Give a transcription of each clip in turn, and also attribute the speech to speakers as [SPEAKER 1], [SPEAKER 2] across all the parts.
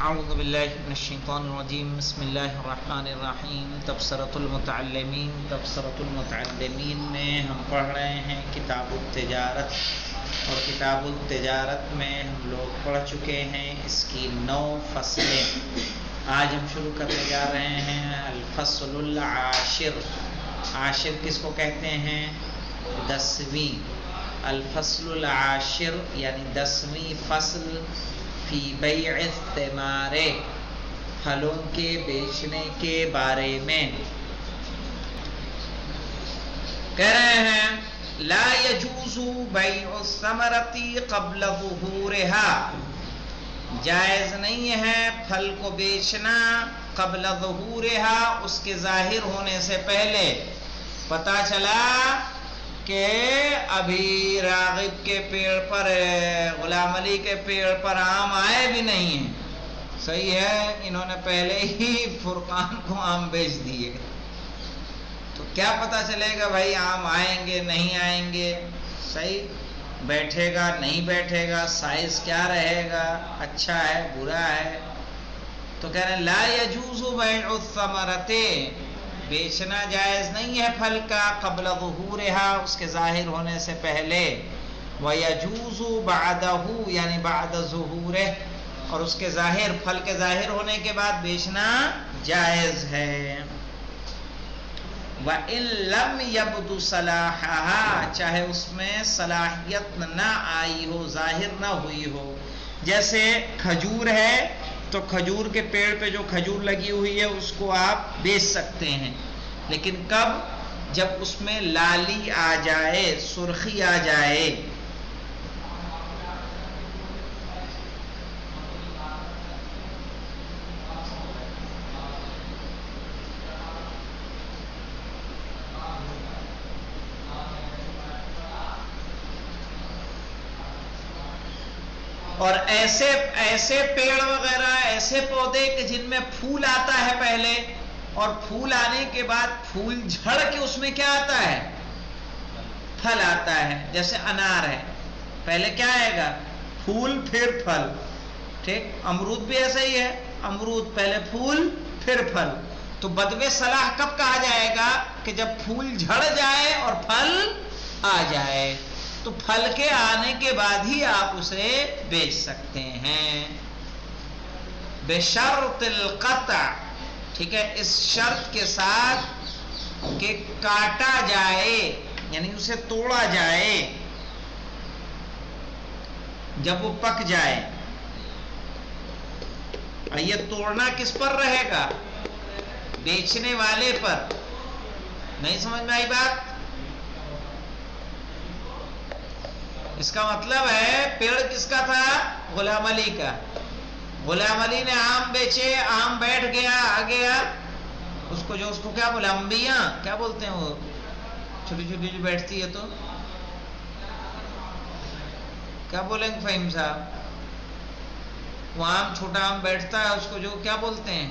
[SPEAKER 1] اعوذ باللہ من الشیطان الرجیم بسم اللہ الرحمن الرحیم تبصرۃ المتعلمین تبصرۃ المتعلمین میں ہم پڑھ رہے ہیں کتاب التجارت، اور کتاب التجارت میں ہم لوگ پڑھ چکے ہیں اس کی 9 فصلیں۔ آج ہم شروع کرنے جا رہے ہیں الفصل العاشر۔ عاشر کس کو کہتے ہیں؟ 10ویں۔ الفصل العاشر یعنی 10ویں فصل فی بیع الثمار، پھلوں کے بیچنے کے بارے میں۔ کہہ رہے ہیں لا یجوز بیع الثمرۃ قبل ظہورها، جائز نہیں ہے پھل کو بیچنا قبل ظہورها، اس کے ظاہر ہونے سے پہلے۔ پتہ چلا کہ ابھی راغب کے پیڑ پر، غلام علی کے پیڑ پر آم آئے بھی نہیں ہیں، صحیح ہے، انہوں نے پہلے ہی فرقان کو آم بیچ دیے، تو کیا پتہ چلے گا بھائی آم آئیں گے نہیں آئیں گے؟ صحیح، بیٹھے گا نہیں بیٹھے گا، سائز کیا رہے گا، اچھا ہے برا ہے؟ تو کہہ رہے ہیں لا یجوز بیع الثمرۃ، بیچنا جائز نہیں ہے پھل کا قبل ظہورها، اس کے ظاہر ہونے سے پہلے۔ وَيَجُوزُ بَعْدَهُ یعنی بعد ظہورہ، اور اس کے ظاہر، پھل کے ظاہر ہونے کے بعد بیچنا جائز ہے۔ وَإِن لَّمْ يَبْدُ صَلَاحَهَا، چاہے اس میں صلاحیت نہ آئی ہو، ظاہر نہ ہوئی ہو۔ جیسے کھجور ہے تو کھجور کے پیڑ پہ جو کھجور لگی ہوئی ہے اس کو آپ بیچ سکتے ہیں، لیکن کب؟ جب اس میں لالی آ جائے، سرخی آ جائے۔ اور ایسے پیڑ وغیرہ، ایسے پودے کہ جن میں پھول آتا ہے پہلے، اور پھول آنے کے بعد پھول جھڑ کے اس میں کیا آتا ہے؟ پھل آتا ہے۔ جیسے انار ہے، پہلے کیا آئے گا؟ پھول پھر پھل، ٹھیک؟ امرود بھی ایسا ہی ہے، امرود پہلے پھول پھر پھل۔ تو بدو صلاح کب کہا جائے گا؟ کہ جب پھول جھڑ جائے اور پھل آ جائے، تو پھل کے آنے کے بعد ہی آپ اسے بیچ سکتے ہیں، بشرط القطع، ٹھیک ہے، اس شرط کے ساتھ کہ کاٹا جائے، یعنی اسے توڑا جائے جب وہ پک جائے۔ اور یہ توڑنا کس پر رہے گا؟ بیچنے والے پر۔ نہیں سمجھ میں آئی بات؟ اس کا مطلب ہے پیڑ کس کا تھا؟ غلام علی کا۔ غلام علی نے آم بیچے، آم بیٹھ گیا، آ گیا، اس کو کیا بولے، انبیاء کیا بولتے ہیں وہ چھوٹی چھوٹی جو بیٹھتی ہے، تو کیا بولیں گے فہیم صاحب؟ وہ آم، چھوٹا آم بیٹھتا ہے، اس کو جو کیا بولتے ہیں؟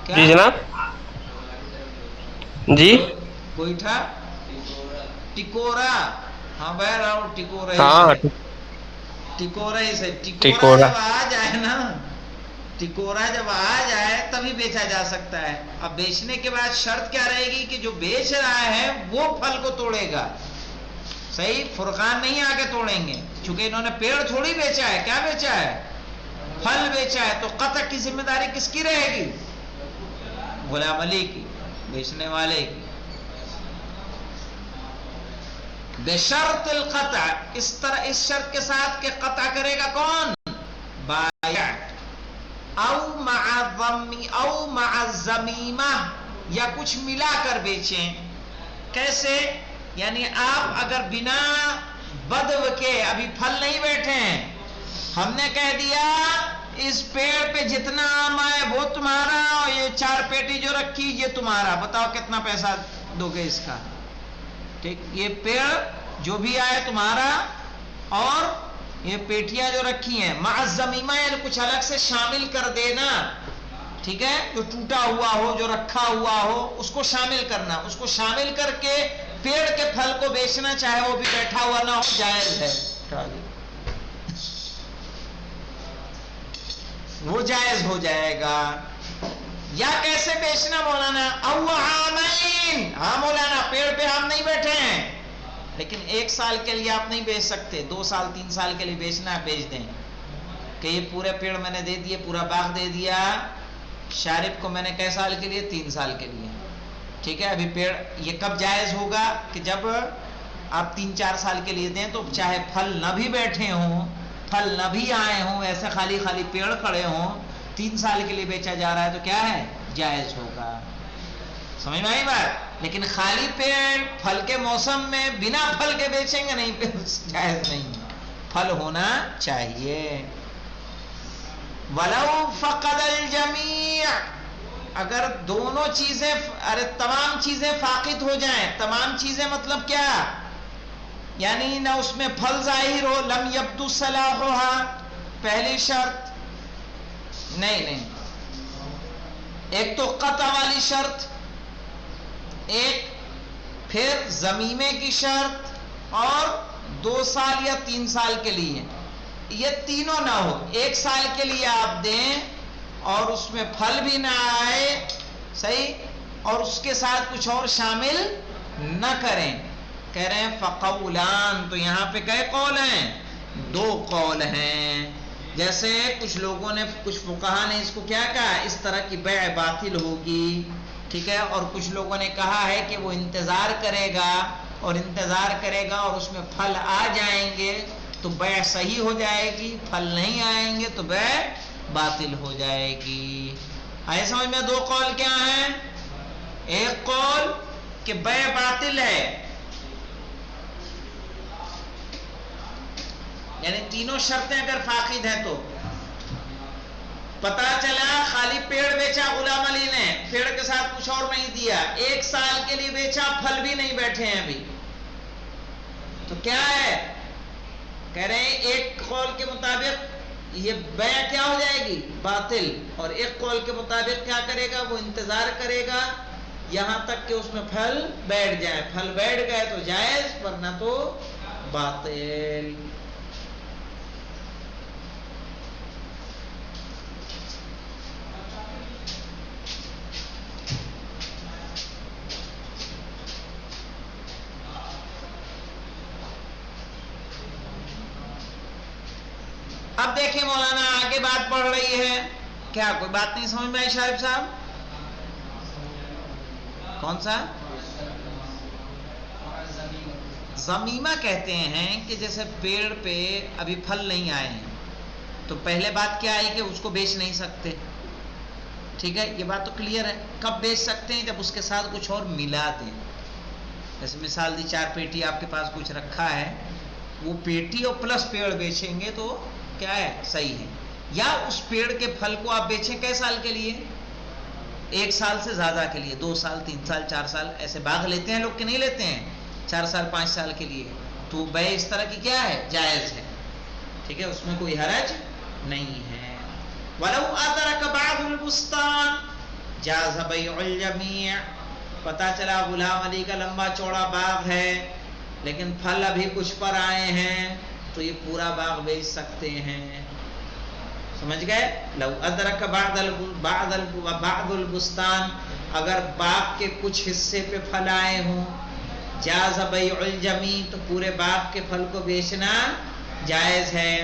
[SPEAKER 2] جی جناب، جی
[SPEAKER 1] گوئٹھا، ٹکورا، ہاں بہرحال ٹکورا ہی
[SPEAKER 2] ہاں
[SPEAKER 1] سے، ٹکورا ہی سے، ٹکورا
[SPEAKER 2] ٹکوڑا،
[SPEAKER 1] جب آ جائے نا، ٹکورا جب آ جائے تبھی بیچا جا سکتا ہے۔ اب بیچنے کے بعد شرط کیا رہے گی؟ کہ جو بیچ رہا ہے وہ پھل کو توڑے گا، صحیح؟ فرقان نہیں آ کے توڑیں گے، چونکہ انہوں نے پیڑ تھوڑی بیچا ہے، کیا بیچا ہے؟ پھل بیچا ہے، تو قطع کی ذمہ داری کس کی رہے گی؟ غلام علی کی، بیچنے والے کی۔ بشرط القطع، اس طرح، اس شرط کے ساتھ کہ قطع کرے گا کون؟ بائع۔ او مع الزمیمہ، یا کچھ ملا کر بیچیں۔ کیسے؟ یعنی آپ اگر بنا بدو کے، ابھی پھل نہیں بیٹھے ہیں، ہم نے کہہ دیا اس پیڑ پہ جتنا آم آئے وہ تمہارا، اور یہ 4 پیٹی جو رکھی یہ تمہارا، بتاؤ کتنا پیسہ دو گے اس کا؟ ٹھیک، یہ پیڑ جو بھی آئے تمہارا، اور یہ پیٹیاں جو رکھی ہیں، مع الزمیمہ یعنی کچھ الگ سے شامل کر دینا، ٹھیک ہے؟ جو ٹوٹا ہوا ہو، جو رکھا ہوا ہو، اس کو شامل کرنا، اس کو شامل کر کے پیڑ کے پھل کو بیچنا، چاہے وہ بھی بیٹھا ہوا نہ ہو، جائز ہے۔ وہ جائز ہو جائے گا. یا کیسے بیچنا مولانا؟ او عامین. ہاں مولانا پیڑ پہ ہم نہیں بیٹھے ہیں لیکن 1 سال کے لیے آپ نہیں بیچ سکتے، 2 سال 3 سال کے لیے بیچنا ہے بیچ دیں. کہ یہ پورے پیڑ میں نے دے دیے، پورا باغ دے دیا شارب کو میں نے کئے سال کے لیے؟ 3 سال کے لیے. ٹھیک ہے. ابھی پیڑ یہ کب جائز ہوگا؟ کہ جب آپ 3-4 سال کے لیے دیں تو چاہے پھل نہ بھی بیٹھے ہوں، پھل نہ بھی آئے ہوں، ایسے خالی خالی پیڑ کھڑے ہوں، 3 سال کے لیے بیچا جا رہا ہے تو کیا ہے؟ جائز ہوگا. سمجھ میں آئی بات؟ لیکن خالی پیڑ پھل کے موسم میں بنا پھل کے بیچیں گے نہیں، جائز نہیں، پھل ہونا چاہیے. وَلَوْ فَقَدَ الْجَمِيعَ. اگر دونوں چیزیں، تمام چیزیں فاقد ہو جائیں. تمام چیزیں مطلب کیا؟ یعنی نہ اس میں پھل ظاہر ہو، لم یبدو صلاحها، پہلی شرط. نہیں، ایک تو قطع والی شرط، ایک پھر زمیمے کی شرط، اور 2 سال یا 3 سال کے لیے. یہ تینوں نہ ہو. 1 سال کے لیے آپ دیں اور اس میں پھل بھی نہ آئے، صحیح، اور اس کے ساتھ کچھ اور شامل نہ کریں. کہہ رہے ہیں فقولان. تو یہاں پہ کئے قول ہیں؟ 2 قول ہیں. جیسے کچھ لوگوں نے، کچھ فقہا نے اس کو کیا کہا؟ اس طرح کی بیع باطل ہوگی. ٹھیک ہے. اور کچھ لوگوں نے کہا ہے کہ وہ انتظار کرے گا اور اس میں پھل آ جائیں گے تو بیع صحیح ہو جائے گی، پھل نہیں آئیں گے تو بیع باطل ہو جائے گی. آئے سمجھ میں؟ 2 قول کیا ہیں؟ ایک قول کہ بیع باطل ہے، یعنی تینوں شرطیں اگر فاقد ہیں تو. پتا چلا خالی پیڑ بیچا غلام علی نے، پیڑ کے ساتھ کچھ اور نہیں دیا، 1 سال کے لیے بیچا، پھل بھی نہیں بیٹھے ہیں ابھی، تو کیا ہے؟ کہہ رہے ہیں ایک قول کے مطابق یہ بیع کیا ہو جائے گی؟ باطل. اور ایک قول کے مطابق کیا کرے گا؟ وہ انتظار کرے گا یہاں تک کہ اس میں پھل بیٹھ جائے. پھل بیٹھ گئے تو جائز، ورنہ تو باطل. اب دیکھیں مولانا آگے بات پڑھ رہی ہے. کیا کوئی بات نہیں سمجھ میں آئی شارف صاحب؟ کون سا؟ زمیمہ کہتے ہیں کہ جیسے پیڑ پہ ابھی پھل نہیں آئے ہیں تو پہلے بات کیا آئی کہ اس کو بیچ نہیں سکتے. ٹھیک ہے، یہ بات تو کلیئر ہے. کب بیچ سکتے ہیں؟ جب اس کے ساتھ کچھ اور ملا دیں. جیسے مثال دی 4 پیٹی آپ کے پاس کچھ رکھا ہے، وہ پیٹی اور پلس پیڑ بیچیں گے تو کیا ہے؟ صحیح ہے. یا اس پیڑ کے پھل کو آپ بیچیں کئے سال کے لیے؟ 1 سال سے زیادہ کے لیے، 2 سال 3 سال 4 سال ایسے باغ لیتے ہیں لوگ کہ نہیں لیتے ہیں؟ 4 سال 5 سال کے لیے. تو بیع اس طرح کی کیا ہے؟ جائز ہے. ٹھیک ہے، اس میں کوئی حرج نہیں ہے. وَلَوْ أَدْرَكَ بَعْضُ الْبُسْتَانِ جَازَ بَيْعُ الْجَمِيعِ. پتا چلا غلام علی کا لمبا چوڑا باغ ہے لیکن پھل ابھی کچھ پر آئے ہیں تو یہ پورا باغ بیچ سکتے ہیں. سمجھ گئے؟ لو ادرک بعض البستان، اگر باغ کے کچھ حصے پہ پھل آئے ہوں، جاز بیع الجمی، تو پورے باغ کے پھل کو بیچنا جائز ہے.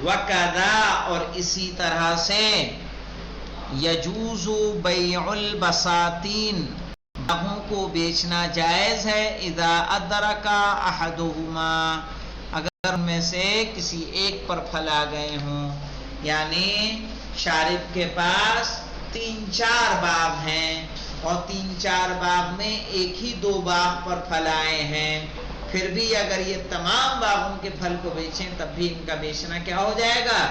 [SPEAKER 1] وَكَذَا، اور اسی طرح سے یجوز بیع البساتین، باغوں کو بیچنا جائز ہے. اذا ادرک احدہما، اگر ان میں سے کسی ایک پر پھل آ گئے ہوں. یعنی شارب کے پاس 3-4 باغ ہیں اور 3-4 باغ میں ایک ہی 2 باغ پر پھل آئے ہیں، پھر بھی اگر یہ تمام باغوں کے پھل کو بیچیں تب بھی ان کا بیچنا کیا ہو جائے گا؟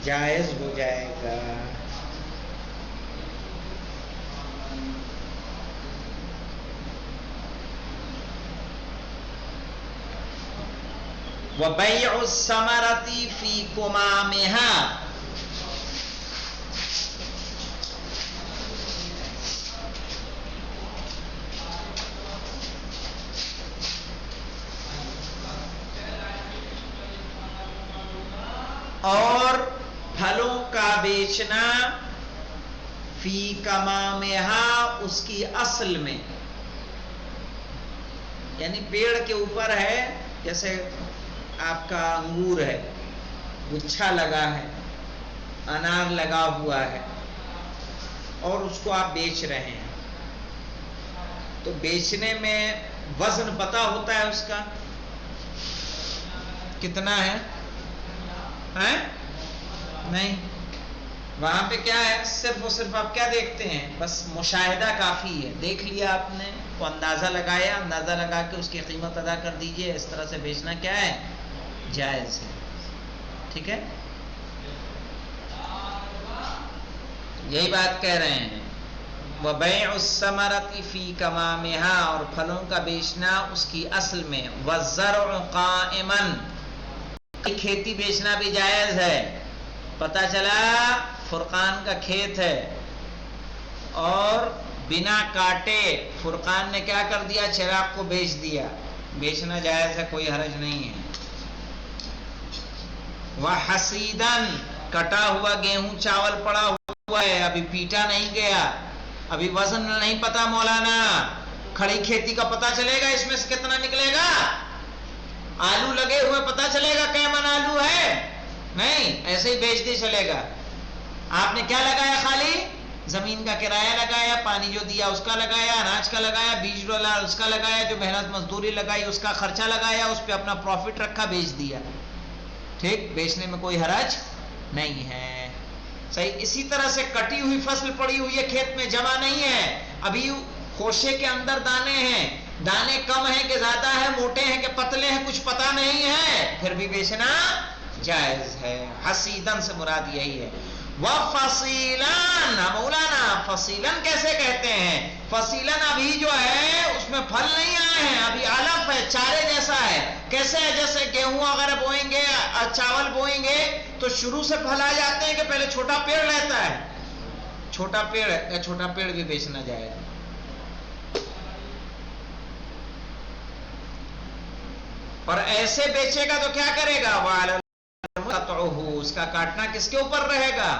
[SPEAKER 1] جائز ہو جائے گا. وَبَيْعُ الثَّمَرَةِ فِي كُمَامِهَا، اور پھلوں کا بیچنا فی کمامہا اس کی اصل میں، یعنی پیڑ کے اوپر ہے، جیسے آپ کا انگور ہے، گچھا لگا ہے، انار لگا ہوا ہے، اور اس کو آپ بیچ رہے ہیں، تو بیچنے میں وزن پتہ ہوتا ہے اس کا کتنا ہے؟ نہیں، وہاں پہ کیا ہے، صرف اور صرف آپ کیا دیکھتے ہیں، بس مشاہدہ کافی ہے، دیکھ لیا آپ نے، وہ اندازہ لگایا، اندازہ لگا کے اس کی قیمت ادا کر دیجئے، اس طرح سے بیچنا کیا ہے، جائز ہے، ٹھیک ہے، یہی بات کہہ رہے ہیں، وَبَيْعُ الثَّمَرَةِ فِي كَمَامِهَا، اور پھلوں کا بیچنا اس کی اصل میں، وَالزَّرْعُ قَائِمًا، کھیتی بیچنا بھی جائز ہے، پتہ چلا فرقان کا کھیت ہے اور بنا کاٹے فرقان نے کیا کر دیا، چراغ کو بیچ دیا، بیچنا جائز ہے، کوئی حرج نہیں ہے، وَحَصِيدًا، کٹا ہوا گیہوں چاول پڑا ہوا ہے، ابھی پیٹا نہیں گیا، ابھی وزن نہیں پتا مولانا، کھڑی کھیتی کا پتا چلے گا اس میں سے کتنا نکلے گا، آلو لگے ہوئے پتا چلے گا کیا من آلو ہے، نہیں، ایسے ہی بیچ دے چلے گا، آپ نے کیا لگایا، خالی زمین کا کرایہ لگایا، پانی جو دیا اس کا لگایا، اناج کا لگایا، بیج ڈالا اس کا لگایا، جو محنت مزدوری لگائی اس کا خرچہ لگایا، اس پہ اپنا پروفٹ رکھا، بیچ دیا، ٹھیک، بیچنے میں کوئی حرج نہیں ہے، صحیح، اسی طرح سے کٹی ہوئی فصل پڑی ہوئی ہے کھیت میں، جمع نہیں ہے، ابھی خوشے کے اندر دانے ہیں، دانے کم ہیں کہ زیادہ ہیں، موٹے ہیں کہ پتلے ہیں، کچھ پتا نہیں ہے، پھر بھی بیچنا جائز ہے، حسیدن سے مراد یہی ہے، وَفَصِيلًا، مولانا فصیلن کیسے کہتے ہیں، فصیلن ابھی جو ہے اس میں پھل نہیں آئے ہیں، ابھی علف ہے، چارے جیسا ہے، کیسے ہے، جیسے گیہوں وغیرہ بوئیں گے، چاول بوئیں گے تو شروع سے پھل آ جاتے ہیں کہ پہلے چھوٹا پیڑ رہتا ہے، چھوٹا پیڑ ہے، چھوٹا پیڑ بھی بیچنا جائے گا، اور ایسے بیچے گا تو کیا کرے گا، اس کا کاٹنا کس کے اوپر رہے گا،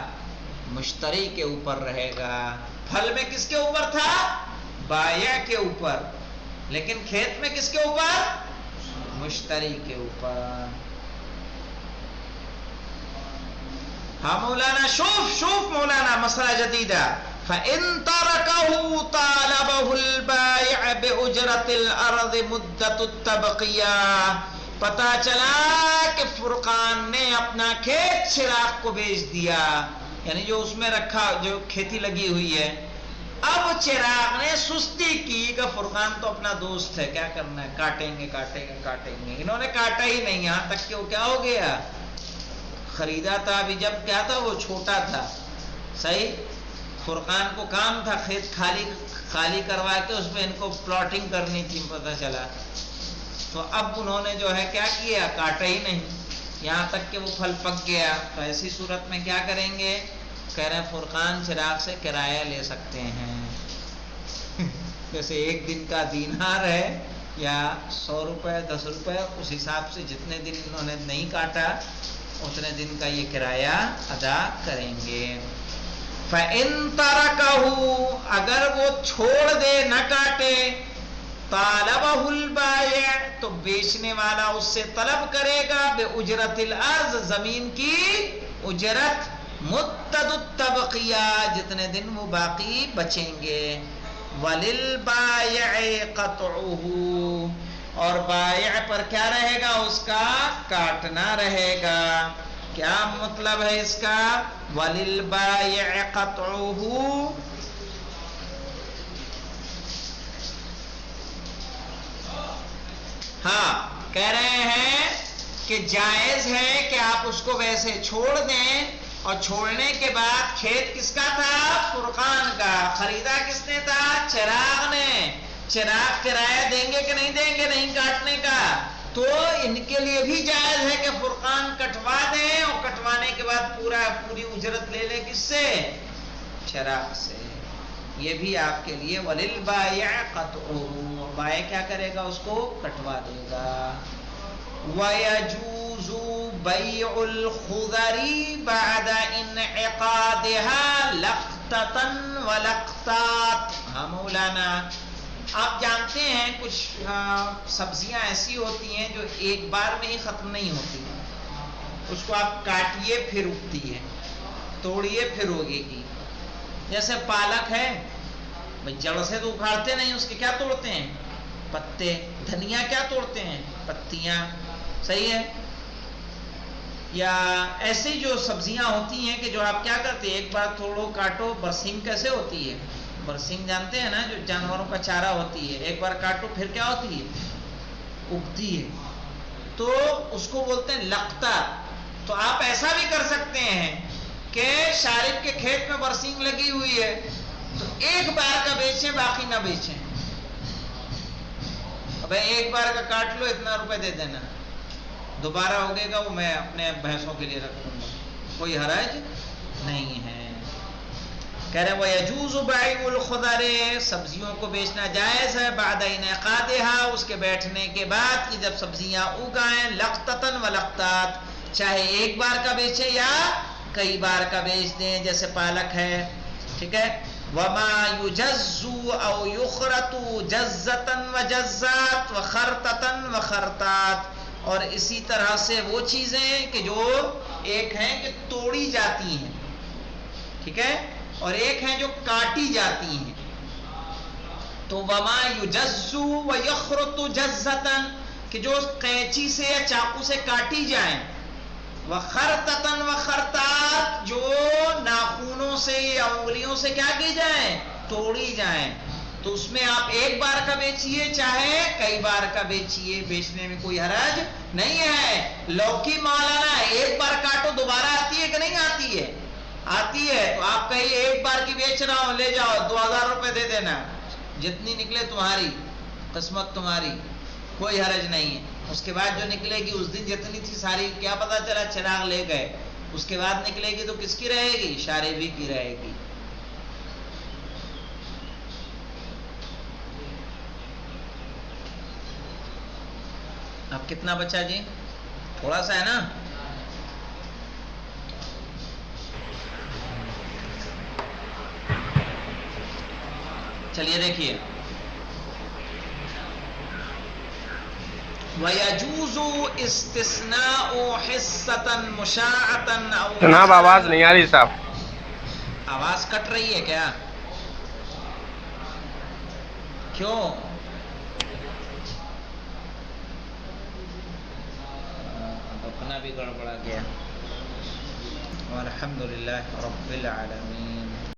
[SPEAKER 1] مشتری کے اوپر رہے گا، پھل میں کس کے اوپر تھا، بائع کے اوپر، لیکن کھیت میں کس کے اوپر، مشتری کے اوپر، ہاں مولانا، شوف مولانا مسئلہ جدیدہ، فَإِن تَرَكَهُ طَالَبَهُ الْبَائِعَ بِأُجْرَةِ الْأَرْضِ مُدَّةُ التَّبْقِيَةِ، پتا چلا کہ فرقان نے اپنا کھیت چراغ کو بیچ دیا، یعنی جو اس میں رکھا، جو کھیتی لگی ہوئی ہے، اب چراغ نے سستی کی کہ فرقان تو اپنا دوست ہے، کیا کرنا ہے، کاٹیں گے، انہوں نے کاٹا ہی نہیں، یہاں تک کہ وہ کیا ہو گیا، خریدا تھا، ابھی جب کیا تھا، وہ چھوٹا تھا، صحیح، فرقان کو کام تھا کھیت خالی کروا کے اس پہ ان کو پلاٹنگ کرنی تھی، پتہ چلا، تو اب انہوں نے جو ہے کیا کیا، کاٹا ہی نہیں، یہاں تک کہ وہ پھل پک گیا، تو ایسی صورت میں کیا کریں گے، کہہ رہے ہیں فرقان چراغ سے کرایہ لے سکتے ہیں، جیسے ایک دن کا دینار ہے یا 100 روپے 10 روپے، اس حساب سے جتنے دن انہوں نے نہیں کاٹا اتنے دن کا یہ کرایہ ادا کریں گے، فَإِن تَرَكَهُ، اگر وہ چھوڑ دے، نہ کاٹے، طَالَبَهُ الْبَائِعُ، تو بیچنے والا اس سے طلب کرے گا، بِأُجْرَةِ الْأَرْضِ، زمین کی اجرت، مُدَّةُ التَّبْقِيَةِ، جتنے دن وہ باقی بچیں گے، وَلِلْبَائِعِ قَطْعُهُ، اور بائع پر کیا رہے گا، اس کا کاٹنا رہے گا، کیا مطلب ہے اس کا، وَلِلْبَائِعِ قَطْعُهُ، ہاں کہہ رہے ہیں کہ جائز ہے کہ آپ اس کو ویسے چھوڑ دیں، اور چھوڑنے کے بعد کھیت کس کا تھا، فرقان کا، خریدا کس نے تھا، چراغ نے، چراغ کرایہ دیں گے کہ نہیں دیں گے، نہیں کاٹنے کا، تو ان کے لیے بھی جائز ہے کہ فرقان کٹوا دیں، اور کٹوانے کے بعد پوری اجرت لے لے، کس سے، چراغ سے، یہ بھی آپ کے لیے، وَلِلْبَائِعِ قَطْعُهُ، بائع کیا کرے گا، اس کو کٹوا دے گا، وَيَجُوزُ بیع الخضر بعد انعقادها لقطة ولقطات. ہاں مولانا، آپ جانتے ہیں کچھ سبزیاں ایسی ہوتی ہیں جو ایک بار میں ہی ختم نہیں ہوتی. اس کو آپ کاٹیے پھر اگتی ہے، توڑیے پھر اگے گی. جیسے پالک ہے، بھائی جڑ سے تو اکھاڑتے نہیں، اس کے کیا توڑتے ہیں؟ پتے. دھنیا کیا توڑتے ہیں؟ پتیاں. صحیح ہے. یا ایسی جو سبزیاں ہوتی ہیں کہ جو آپ کیا کرتے ہیں، ایک بار توڑو کاٹو. برسنگ کیسے ہوتی ہے؟ برسنگ جانتے ہیں نا، جو جانوروں کا چارہ ہوتی ہے، ایک بار کاٹو پھر کیا ہوتی ہے؟ اگتی ہے. تو اس کو بولتے ہیں لقطہ. تو آپ ایسا بھی کر سکتے ہیں کہ شارب کے کھیت میں برسنگ لگی ہوئی ہے تو ایک بار کا بیچیں، باقی نہ بیچیں. اب ایک بار کا کاٹ لو، اتنا روپے دے دینا، دوبارہ ہوگے گا وہ میں اپنے بھینسوں کے لیے رکھ لوں گا، کوئی حرج نہیں ہے. کہہ رہے وَيَجُوزُ بَيْعُ الْخُضَرِ، سبزیوں کو بیچنا جائز ہے. بعد انعقادها، اس کے بیٹھنے کے بعد کہ جب سبزیاں اگائیں. لقطتاً ولقطات، چاہے ایک بار کا بیچے یا کئی بار کا بیچ دیں. جیسے پالک ہے، ٹھیک ہے. وَمَا يُجَزُّ أَوْ يُخْرَطُ جَزَّةً وَجَزَّاتٍ وَخَرْطَةً وَخَرْطَاتٍ. اور اسی طرح سے وہ چیزیں کہ جو ایک ہیں کہ توڑی جاتی ہیں، ٹھیک ہے، اور ایک ہیں جو کاٹی جاتی ہیں. تو وما یجز و یخرط جزتن، کہ جو قینچی سے یا چاقو سے کاٹی جائیں. وخرطتن وخرطات، جو ناخونوں سے یا انگلیوں سے کیا کی جائیں؟ توڑی جائیں. تو اس میں آپ ایک بار کا بیچیے چاہے کئی بار کا بیچیے، بیچنے میں کوئی حرج نہیں ہے. لوکی مولانا ایک بار کاٹو دوبارہ آتی ہے کہ نہیں آتی ہے؟ آتی ہے. تو آپ کہیں ایک بار کی بیچ رہا ہوں، لے جاؤ 2000 روپے دے دینا، جتنی نکلے تمہاری قسمت، تمہاری، کوئی حرج نہیں ہے. اس کے بعد جو نکلے گی، اس دن جتنی تھی ساری کیا پتا چلا چراغ لے گئے، اس کے بعد نکلے گی تو کس کی رہے گی؟ شاربی کی رہے گی. اب کتنا بچا جی؟ تھوڑا سا ہے نا. چلیے دیکھیے. وَيَجُوزُ اسْتِثْنَاءُ حِصَّةً مُشَاعَةً أَوْ
[SPEAKER 2] جناب آواز نہیں آ رہی صاحب.
[SPEAKER 1] آواز کٹ رہی ہے کیا؟ کیوں؟ اپنا بھی گڑبڑا گیا. والحمدللہ رب العالمین.